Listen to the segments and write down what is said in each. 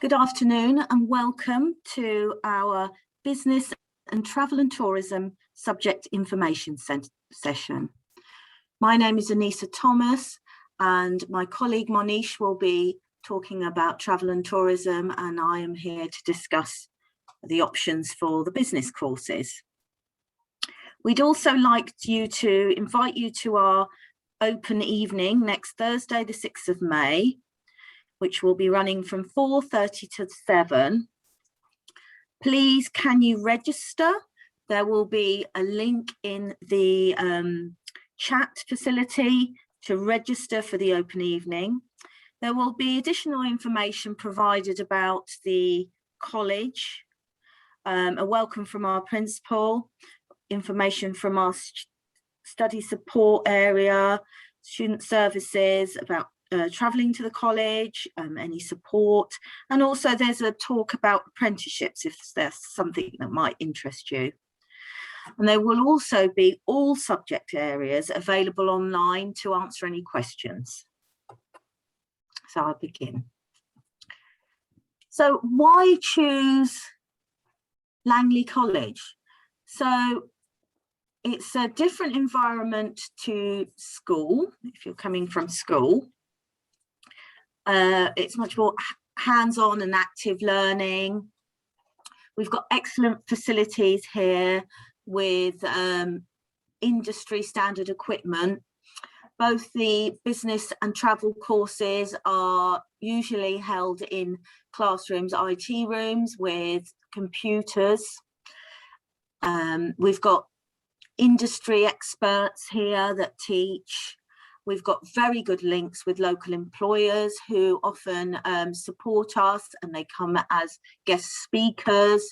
Good afternoon and welcome to our Business and Travel and Tourism Subject Information session. My name is Anissa Thomas and my colleague Monish will be talking about travel and tourism, and I am here to discuss the options for the business courses. We'd also like to invite you to our open evening next Thursday, the 6th of May, which will be running from 4:30 to 7. Please, can you register? There will be a link in the chat facility to register for the open evening. There will be additional information provided about the college, a welcome from our principal, information from our study support area, student services about travelling to the college, any support, and also there's a talk about apprenticeships if there's something that might interest you. And there will also be all subject areas available online to answer any questions. So I'll begin. So why choose Langley College? So it's a different environment to school, if you're coming from school. It's much more hands-on and active learning. We've got excellent facilities here with industry standard equipment. Both the business and travel courses are usually held in classrooms, IT rooms with computers. We've got industry experts here that teach. We've got very good links with local employers who often support us, and they come as guest speakers,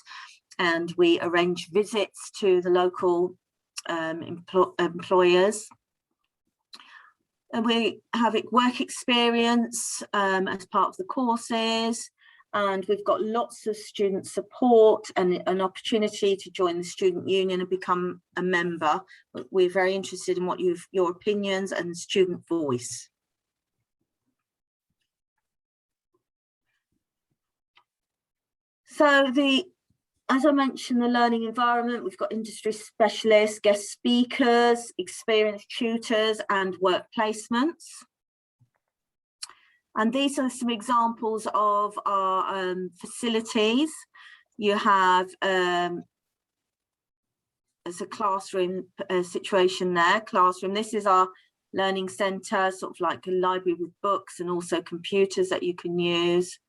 and we arrange visits to the local employers. And we have work experience as part of the courses, and we've got lots of student support and an opportunity to join the student union and become a member. We're very interested in what your opinions and student voice. So as I mentioned, the learning environment, we've got industry specialists, guest speakers, experienced tutors and work placements. And these are some examples of our facilities. You have, as a classroom situation there, this is our learning centre, sort of like a library with books and also computers that you can use.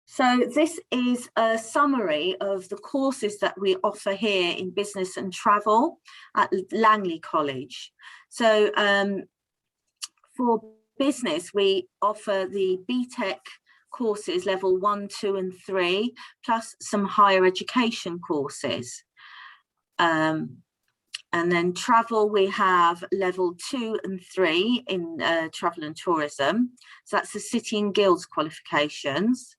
So this is a summary of the courses that we offer here in business and travel at Langley College. So for business, we offer the BTEC courses, level 1, 2 and 3, plus some higher education courses. And then travel, we have level 2 and 3 in travel and tourism. So that's the City and Guilds qualifications.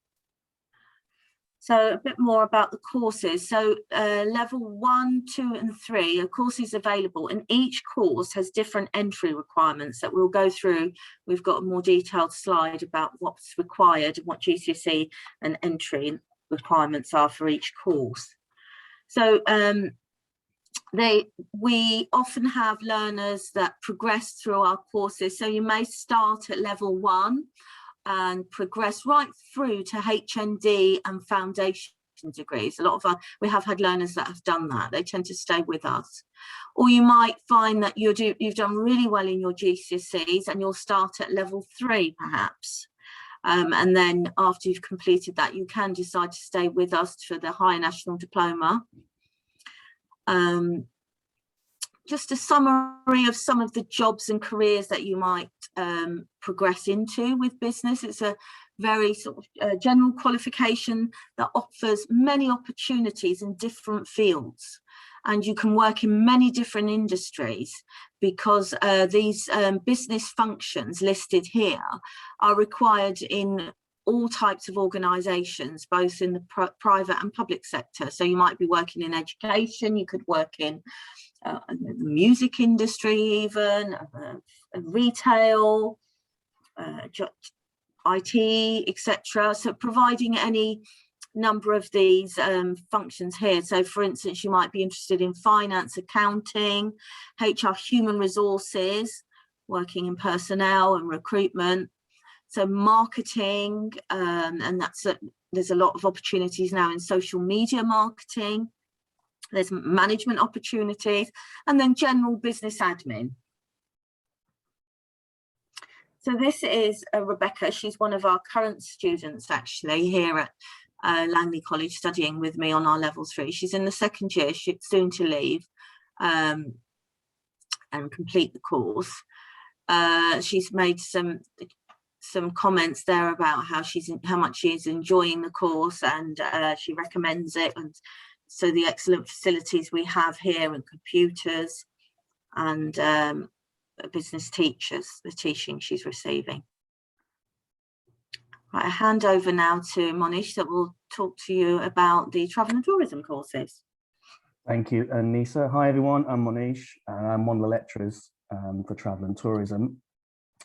So a bit more about the courses. So level 1, 2 and 3 are courses available, and each course has different entry requirements that we'll go through. We've got a more detailed slide about what's required and what GCSE and entry requirements are for each course. So we often have learners that progress through our courses. So you may start at level 1 and progress right through to HND and foundation degrees. We have had learners that have done that. They tend to stay with us. Or you might find that you've done really well in your GCSEs and you'll start at level 3 perhaps. And then after you've completed that, you can decide to stay with us for the Higher National Diploma. Just a summary of some of the jobs and careers that you might progress into with business. It's a very sort of general qualification that offers many opportunities in different fields, and you can work in many different industries because these business functions listed here are required in all types of organisations, both in the private and public sector. So you might be working in education, you could work in the music industry even, retail, IT, etc. So providing any number of these functions here. So for instance, you might be interested in finance, accounting, HR, human resources, working in personnel and recruitment. So marketing, and there's a lot of opportunities now in social media marketing. There's management opportunities, and then general business admin. So this is Rebecca. She's one of our current students actually here at Langley College, studying with me on our level 3. She's in the 2nd year, she's soon to leave and complete the course. She's made some comments there about how much she's enjoying the course, and she recommends it. And so the excellent facilities we have here, and computers, and business teachers, the teaching she's receiving. Right, I hand over now to Monish, that will talk to you about the travel and tourism courses. Thank you, Anissa. Hi everyone, I'm Monish, and I'm one of the lecturers for travel and tourism.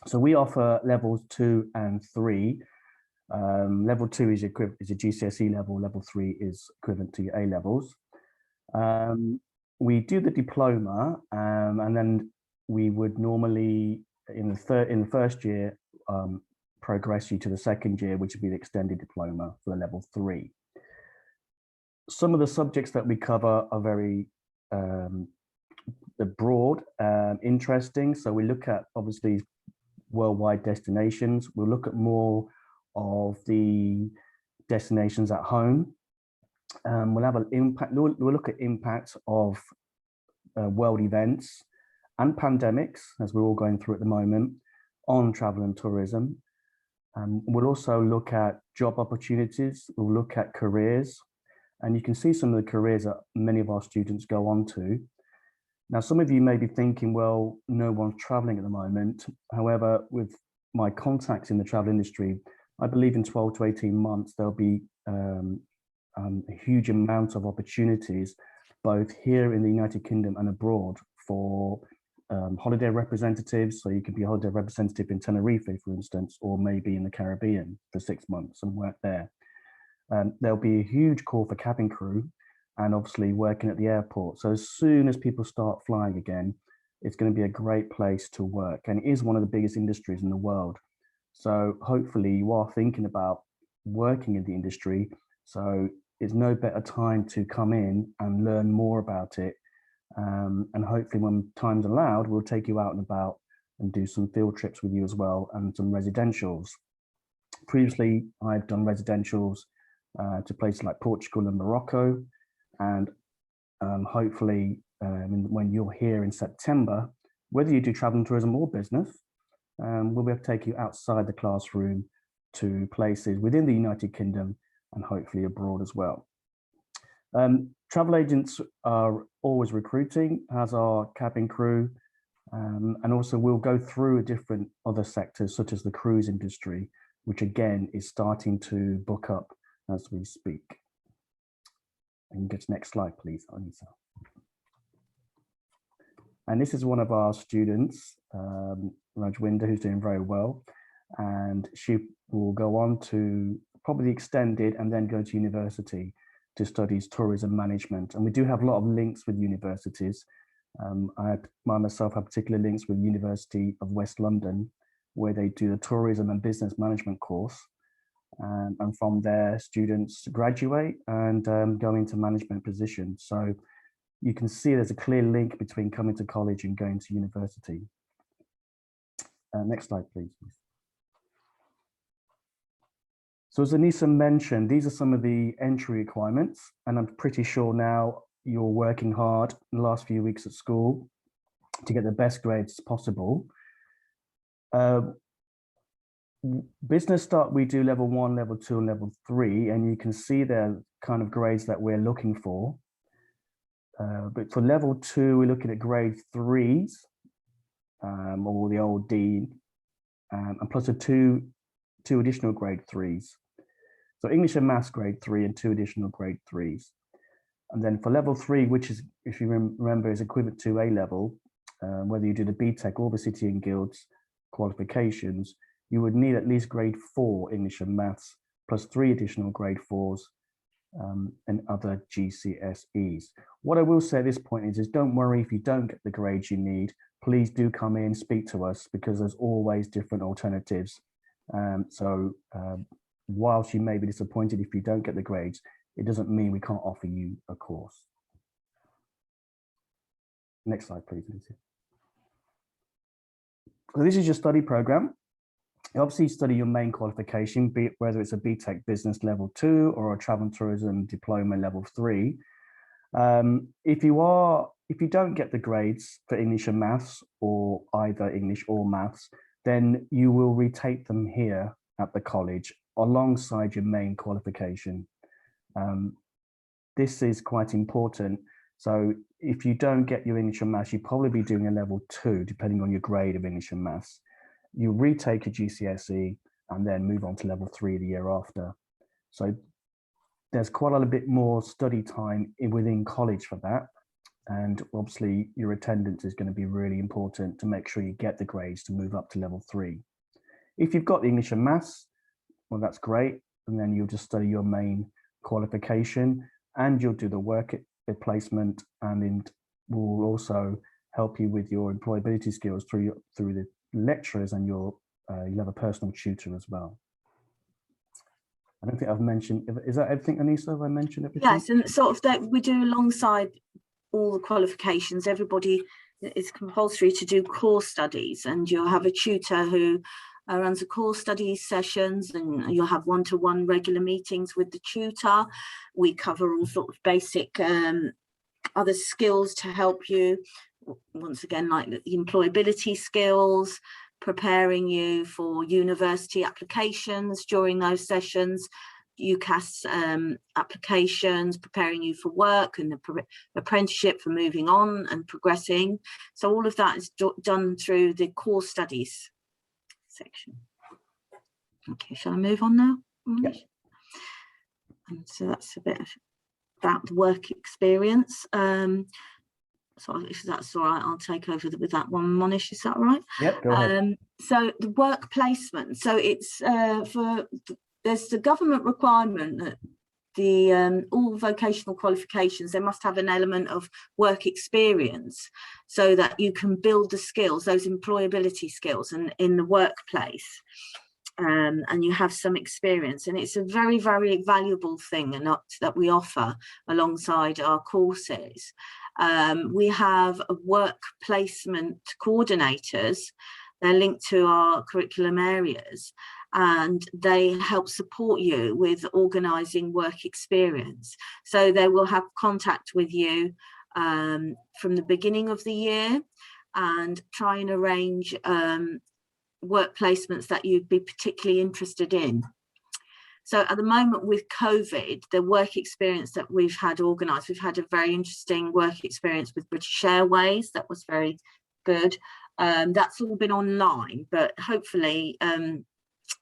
So we offer levels 2 and 3. Level 2 is a GCSE level, level 3 is equivalent to your A levels. We do the diploma, and then we would normally in the first year progress you to the 2nd year, which would be the extended diploma for the level 3. Some of the subjects that we cover are very broad, interesting. So we look at obviously worldwide destinations. We'll look at more of the destinations at home. We'll have an impact. We'll look at impacts of world events and pandemics, as we're all going through at the moment, on travel and tourism. We'll also look at job opportunities. We'll look at careers, and you can see some of the careers that many of our students go on to. Now, some of you may be thinking, well, no one's traveling at the moment. However, with my contacts in the travel industry, I believe in 12 to 18 months, there'll be a huge amount of opportunities, both here in the United Kingdom and abroad, for holiday representatives. So you could be a holiday representative in Tenerife, for instance, or maybe in the Caribbean for 6 months and work there. There'll be a huge call for cabin crew, and obviously working at the airport. So as soon as people start flying again, it's going to be a great place to work, and it is one of the biggest industries in the world. So hopefully you are thinking about working in the industry. So it's no better time to come in and learn more about it. And hopefully when time's allowed, we'll take you out and about and do some field trips with you as well, and some residentials. Previously, I've done residentials to places like Portugal and Morocco. And hopefully when you're here in September, whether you do travel and tourism or business, we'll be able to take you outside the classroom to places within the United Kingdom and hopefully abroad as well. Travel agents are always recruiting, as are cabin crew, and also we'll go through different other sectors such as the cruise industry, which again is starting to book up as we speak. And get to next slide, please, Anissa. And this is one of our students, Rajwinder, who's doing very well. And she will go on to probably extended and then go to university to study tourism management. And we do have a lot of links with universities. I myself have particular links with University of West London, where they do the tourism and business management course. And from there, students graduate and go into management positions. So you can see there's a clear link between coming to college and going to university. Next slide, please. So as Anissa mentioned, these are some of the entry requirements, and I'm pretty sure now you're working hard in the last few weeks at school to get the best grades possible. Business start, we do level 1, level 2, and level 3, and you can see the kind of grades that we're looking for. But for level 2, we're looking at grade 3s, or the old D, and plus two additional grade 3s. So English and Maths grade 3 and 2 additional grade 3s. And then for level 3, which is, if you remember, is equivalent to A level, whether you do the BTEC or the City and Guilds qualifications, you would need at least grade 4 English and maths, plus 3 additional grade 4s and other GCSEs. What I will say at this point is don't worry if you don't get the grades you need. Please do come in, speak to us, because there's always different alternatives. Whilst you may be disappointed if you don't get the grades, it doesn't mean we can't offer you a course. Next slide, please, Lucy. So this is your study program. You obviously study your main qualification, be it whether it's a BTEC Business Level 2 or a Travel and Tourism Diploma Level 3. If you don't get the grades for English and Maths, or either English or Maths, then you will retake them here at the college alongside your main qualification. This is quite important. So if you don't get your English and Maths, you'll probably be doing a Level 2, depending on your grade of English and Maths. You retake a GCSE and then move on to Level 3 the year after. So there's quite a bit more study time within college for that. And obviously your attendance is going to be really important to make sure you get the grades to move up to Level 3. If you've got English and Maths, well, that's great. And then you'll just study your main qualification and you'll do the work placement, and it will also help you with your employability skills through the lecturers, and you'll have a personal tutor as well. I don't think I've mentioned, is that everything, Anissa? Have I mentioned everything? Yes, and sort of that we do alongside all the qualifications. Everybody is compulsory to do core studies, and you'll have a tutor who runs the core study sessions, and you'll have one-to-one regular meetings with the tutor. We cover all sort of basic other skills to help you, once again, like the employability skills, preparing you for university applications during those sessions, UCAS applications, preparing you for work and the apprenticeship for moving on and progressing. So all of that is done through the core studies section. Okay, shall I move on now? Yes. And so that's a bit about the work experience. So if that's all right, I'll take over with that one, Monish, is that all right? Yep, go ahead. So the work placement, so it's there's the government requirement that all vocational qualifications, they must have an element of work experience so that you can build the skills, those employability skills in the workplace, and you have some experience. And it's a very, very valuable thing and that we offer alongside our courses. We have work placement coordinators. They're linked to our curriculum areas, and they help support you with organising work experience. So they will have contact with you from the beginning of the year and try and arrange work placements that you'd be particularly interested in. So at the moment with COVID, the work experience that we've had organised, we've had a very interesting work experience with British Airways. That was very good. That's all been online, but hopefully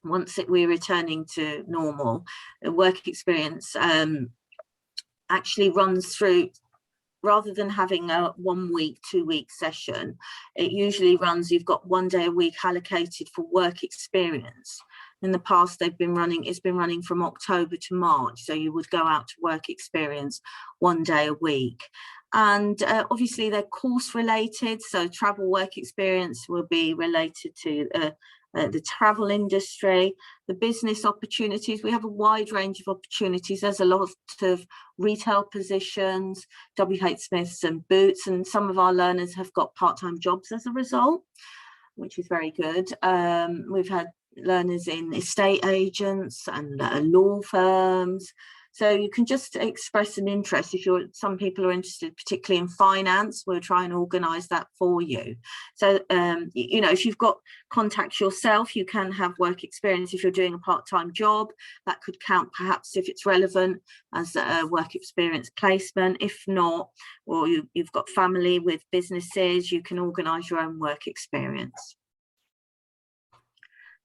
once we're returning to normal, the work experience actually runs through, rather than having a 1 week, 2 week session, it usually runs, you've got 1 day a week allocated for work experience. In the past, it's been running from October to March. So you would go out to work experience 1 day a week. And obviously they're course related. So travel work experience will be related to the travel industry, the business opportunities. We have a wide range of opportunities. There's a lot of retail positions, WH Smiths and Boots, and some of our learners have got part-time jobs as a result, which is very good. We've had learners in estate agents and law firms. So you can just express an interest. If some people are interested, particularly in finance, we'll try and organise that for you. So, you know, if you've got contacts yourself, you can have work experience. If you're doing a part-time job, that could count perhaps if it's relevant as a work experience placement. If not, or you've got family with businesses, you can organise your own work experience.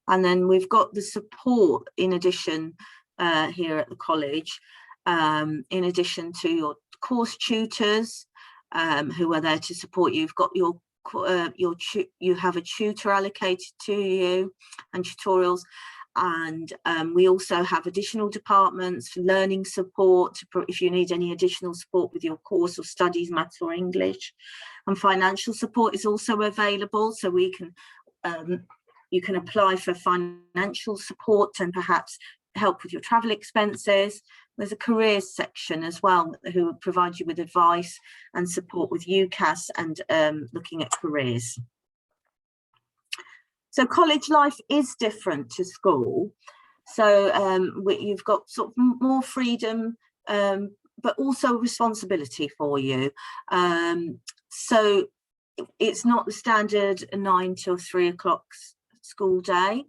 And then we've got the support in addition here at the college, in addition to your course tutors who are there to support you. You've got your you have a tutor allocated to you and tutorials. And we also have additional departments for learning support if you need any additional support with your course of studies, maths or English. And financial support is also available, so we can you can apply for financial support and perhaps help with your travel expenses. There's a careers section as well who will provide you with advice and support with UCAS and looking at careers. So college life is different to school. So you've got sort of more freedom, but also responsibility for you. So it's not the standard 9 till 3 o'clock school day.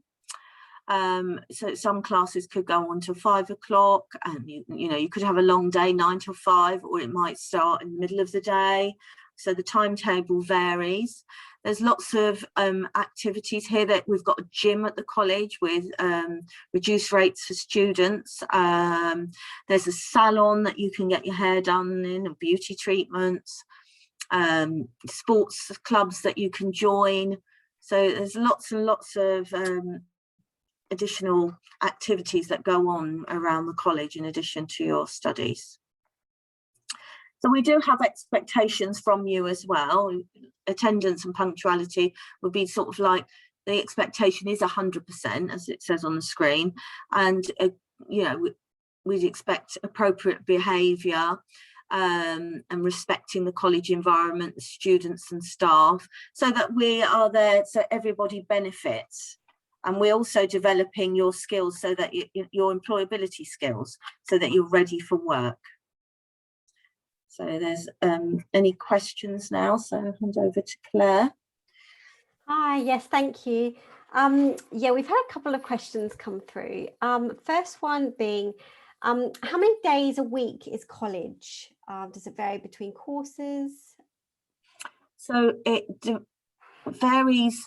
So some classes could go on till 5 o'clock, and you could have a long day, 9 till 5, or it might start in the middle of the day. So the timetable varies. There's lots of activities here. That we've got a gym at the college with reduced rates for students. There's a salon that you can get your hair done in, and beauty treatments, sports clubs that you can join. So there's lots and lots of additional activities that go on around the college in addition to your studies. So we do have expectations from you as well. Attendance and punctuality would be sort of like, the expectation is 100%, as it says on the screen. And, we'd expect appropriate behaviour and respecting the college environment, the students and staff, so that we are there so everybody benefits. And we're also developing your skills, so that your employability skills, so that you're ready for work. So there's any questions now, so I'll hand over to Claire. Hi, yes, thank you. Yeah, we've had a couple of questions come through. First one being, how many days a week is college? Does it vary between courses? So it varies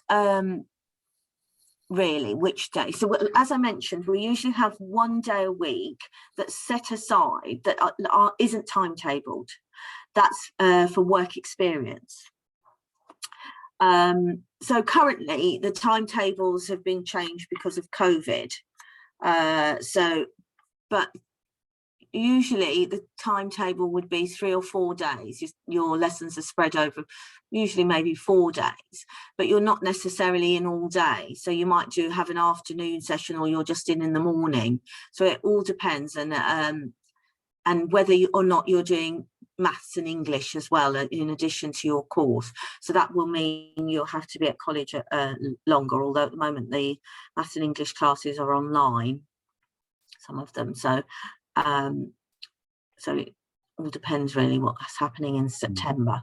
really which day. So as I mentioned, we usually have 1 day a week that's set aside that isn't timetabled. That's for work experience. So currently the timetables have been changed because of COVID. But usually the timetable would be 3 or 4 days. Your lessons are spread over usually maybe 4 days, but you're not necessarily in all day. So you might have an afternoon session, or you're just in the morning. So it all depends, and whether or not you're doing maths and English as well in addition to your course. So that will mean you'll have to be at college longer, although at the moment the maths and English classes are online, some of them. So it all depends really what's happening in September.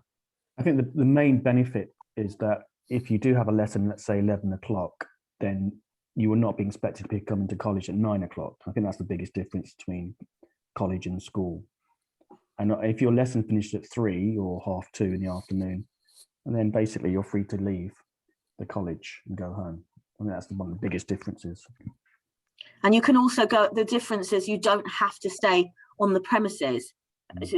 I think the main benefit is that if you do have a lesson, let's say 11 o'clock, then you will not be expected to be coming to college at 9 o'clock. I think that's the biggest difference between college and school. And if your lesson finished at 3 or 2:30 in the afternoon, and then basically you're free to leave the college and go home. I mean, that's one of the biggest differences. And you can also go, the difference is you don't have to stay on the premises. So,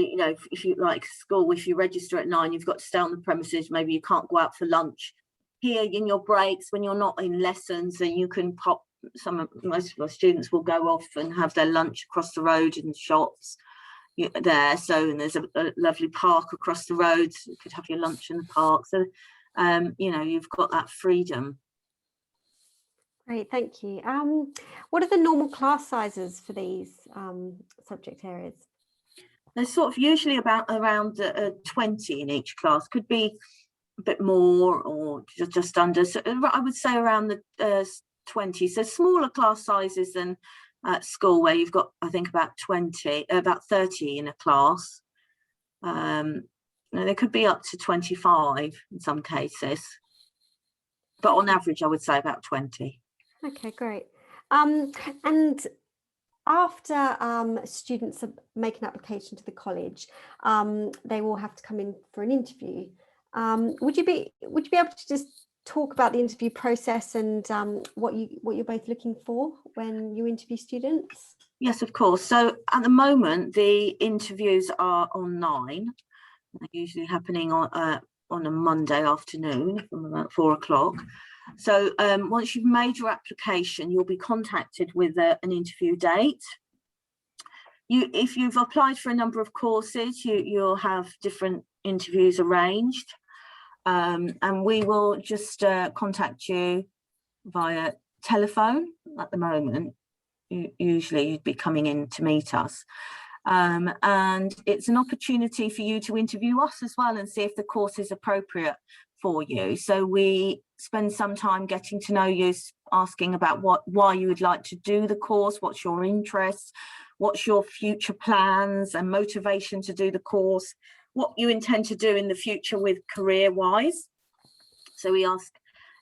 if you like school, if you register at 9, you've got to stay on the premises. Maybe you can't go out for lunch. Here in your breaks, when you're not in lessons, then you can pop, most of our students will go off and have their lunch across the road in the shops there. So, and there's a lovely park across the road, so you could have your lunch in the park. So, you've got that freedom. Great, thank you. What are the normal class sizes for these subject areas? They're sort of usually around 20 in each class. Could be a bit more or just under. So I would say around the 20. So smaller class sizes than at school, where you've got, I think, about 30 in a class. There could be up to 25 in some cases, but on average, I would say about 20. Okay, great. And after students make an application to the college, they will have to come in for an interview. Would you be able to just talk about the interview process and what you're both looking for when you interview students? Yes, of course. So at the moment, the interviews are online. They're usually happening on a Monday afternoon from about 4 o'clock. So once you've made your application, you'll be contacted with an interview date. If you've applied for a number of courses, you'll have different interviews arranged, and we will just contact you via telephone at the moment. Usually you'd be coming in to meet us, and it's an opportunity for you to interview us as well and see if the course is appropriate for you. So we spend some time getting to know you, asking about why you would like to do the course, what's your interests, what's your future plans and motivation to do the course, what you intend to do in the future with career-wise. So we ask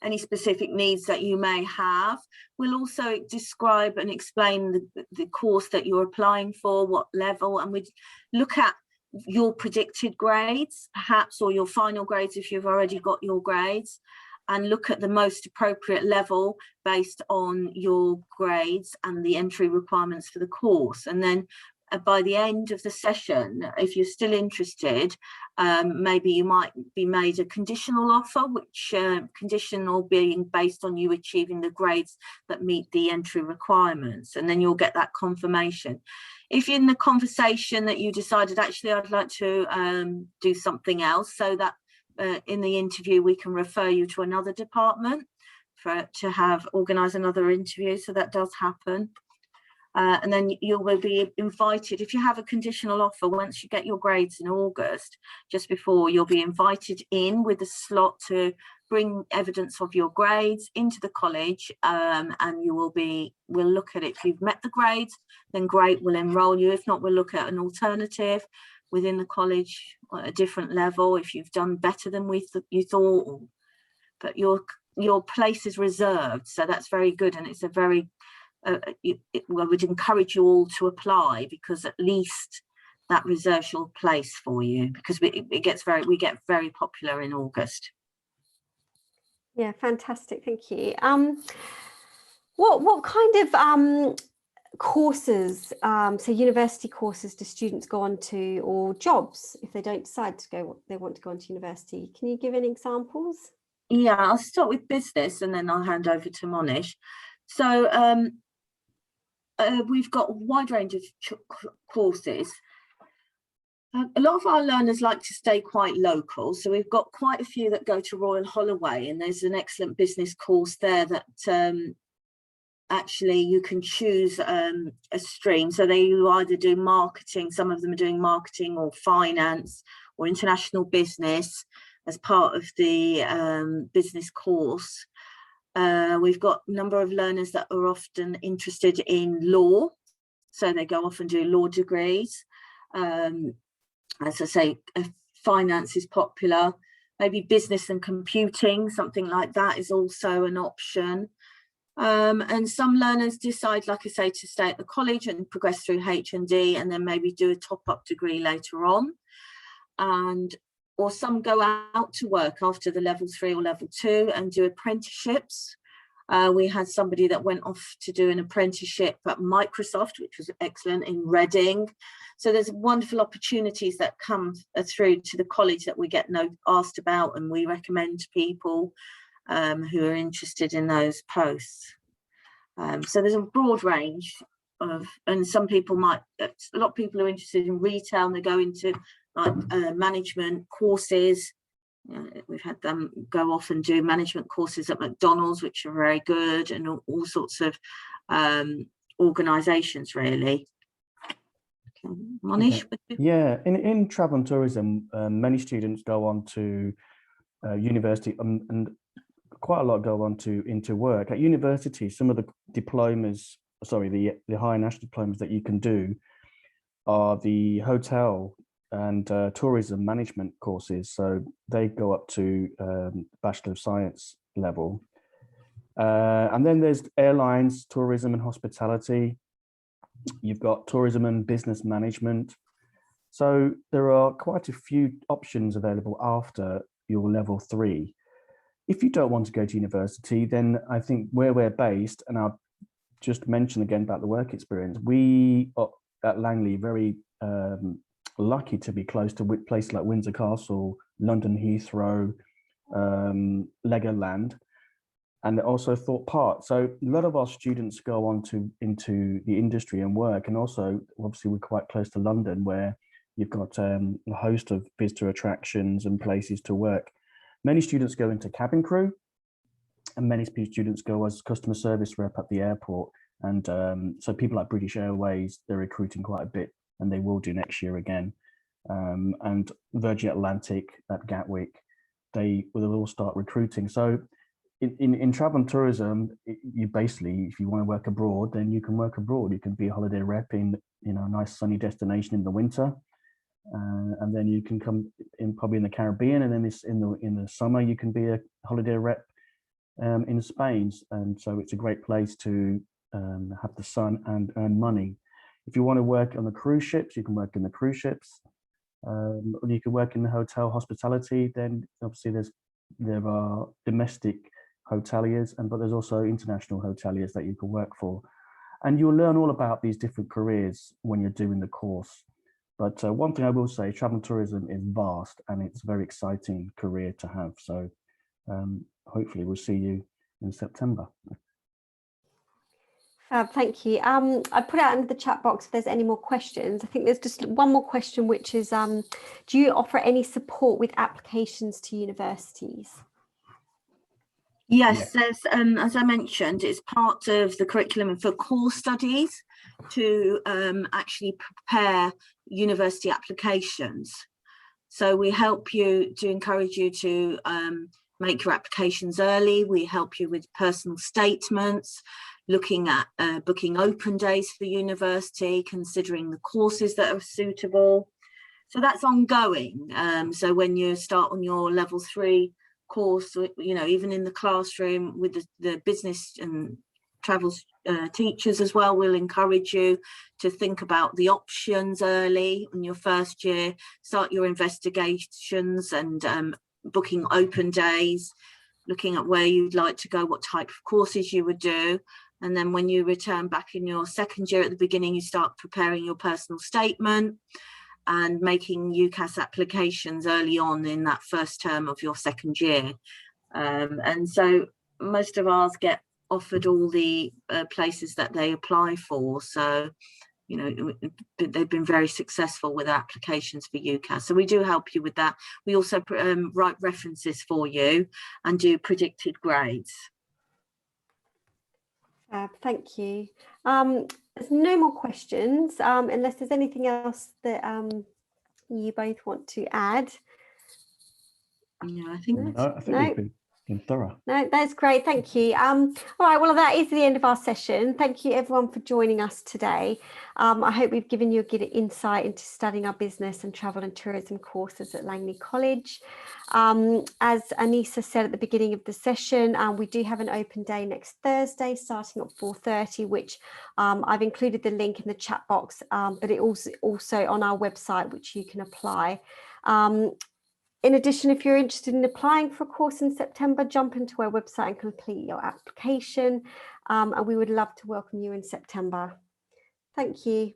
any specific needs that you may have. We'll also describe and explain the course that you're applying for, what level, and we look at your predicted grades, perhaps, or your final grades if you've already got your grades, and look at the most appropriate level based on your grades and the entry requirements for the course. And then by the end of the session, if you're still interested, maybe you might be made a conditional offer, which conditional being based on you achieving the grades that meet the entry requirements, and then you'll get that confirmation. If in the conversation that you decided, actually, I'd like to do something else, so that in the interview we can refer you to another department to organise another interview, so that does happen. And then you will be invited, if you have a conditional offer, once you get your grades in August, just before, you'll be invited in with a slot to bring evidence of your grades into the college, and we'll look at it. If you've met the grades, then great, we'll enrol you. If not, we'll look at an alternative within the college at a different level if you've done better than you thought, but your place is reserved, so that's very good. And it's a very I would encourage you all to apply, because at least that reserves your place for you, because we get very popular in August. Yeah, fantastic, thank you. What kind of courses, so university courses, do students go on to, or jobs if they don't decide to go, they want to go on to university? Can you give any examples? Yeah, I'll start with business and then I'll hand over to Monish. So we've got a wide range of courses. A lot of our learners like to stay quite local, so we've got quite a few that go to Royal Holloway, and there's an excellent business course there that actually you can choose a stream. So you either do marketing, some of them are doing marketing or finance or international business as part of the business course. We've got a number of learners that are often interested in law, so they go off and do law degrees. As I say, finance is popular. Maybe business and computing, something like that, is also an option. And some learners decide, like I say, to stay at the college and progress through H&D and then maybe do a top-up degree later on. Or some go out to work after the level 3 or level 2 and do apprenticeships. We had somebody that went off to do an apprenticeship at Microsoft, which was excellent, in Reading. So there's wonderful opportunities that come through to the college that we get asked about, and we recommend to people who are interested in those posts. So there's a broad range of, and some people a lot of people are interested in retail and they go into like management courses. We've had them go off and do management courses at McDonald's, which are very good, and all sorts of organisations, really. Okay. Monish? Okay. Yeah, in travel and tourism, many students go on to university, and quite a lot go on to into work. At university, some of the diplomas, the higher national diplomas that you can do are the hotel and tourism management courses. So they go up to Bachelor of Science level. And then there's airlines, tourism and hospitality. You've got tourism and business management. So there are quite a few options available after your level 3. If you don't want to go to university, then I think where we're based, and I'll just mention again about the work experience, we are at Langley very lucky to be close to places like Windsor Castle London Heathrow, Legoland, and also Thorpe Park. So a lot of our students go on into the industry and work, and also obviously we're quite close to London, where you've got a host of visitor attractions and places to work. Many students go into cabin crew, and many students go as customer service rep at the airport. And so people like British Airways, they're recruiting quite a bit, and they will do next year again. And Virgin Atlantic at Gatwick, they will all start recruiting. So in travel and tourism, you basically, if you want to work abroad, then you can work abroad. You can be a holiday rep in, you know, a nice sunny destination in the winter, and then you can come in probably in the Caribbean, and then in the summer you can be a holiday rep in Spain. And so it's a great place to have the sun and earn money. If you want to work on the cruise ships, you can work in the cruise ships. You can work in the hotel hospitality. Then obviously there are domestic hoteliers, but there's also international hoteliers that you can work for. And you'll learn all about these different careers when you're doing the course. But one thing I will say, travel and tourism is vast, and it's a very exciting career to have. So hopefully we'll see you in September. Thank you. I put out in the chat box if there's any more questions. I think there's just one more question, which is, do you offer any support with applications to universities? Yes, there's, as I mentioned, it's part of the curriculum for core studies to actually prepare university applications. So we help you to encourage you to make your applications early. We help you with personal statements, looking at booking open days for university, considering the courses that are suitable. So that's ongoing. So when you start on your level 3 course, you know, even in the classroom with the business and travels teachers as well, we'll encourage you to think about the options early in your first year, start your investigations and booking open days, looking at where you'd like to go, what type of courses you would do. And then when you return back in your second year, at the beginning, you start preparing your personal statement and making UCAS applications early on in that first term of your second year. And so most of ours get offered all the places that they apply for. So, you know, they've been very successful with applications for UCAS. So we do help you with that. We also write references for you and do predicted grades. Thank you. There's no more questions, unless there's anything else that you both want to add. Yeah, I think we've been thorough. No, that's great. Thank you. All right. Well, that is the end of our session. Thank you, everyone, for joining us today. I hope we've given you a good insight into studying our business and travel and tourism courses at Langley College. As Anissa said at the beginning of the session, we do have an open day next Thursday, starting at 4:30, which I've included the link in the chat box, but it also on our website, which you can apply. In addition, if you're interested in applying for a course in September, jump into our website and complete your application. And we would love to welcome you in September. Thank you.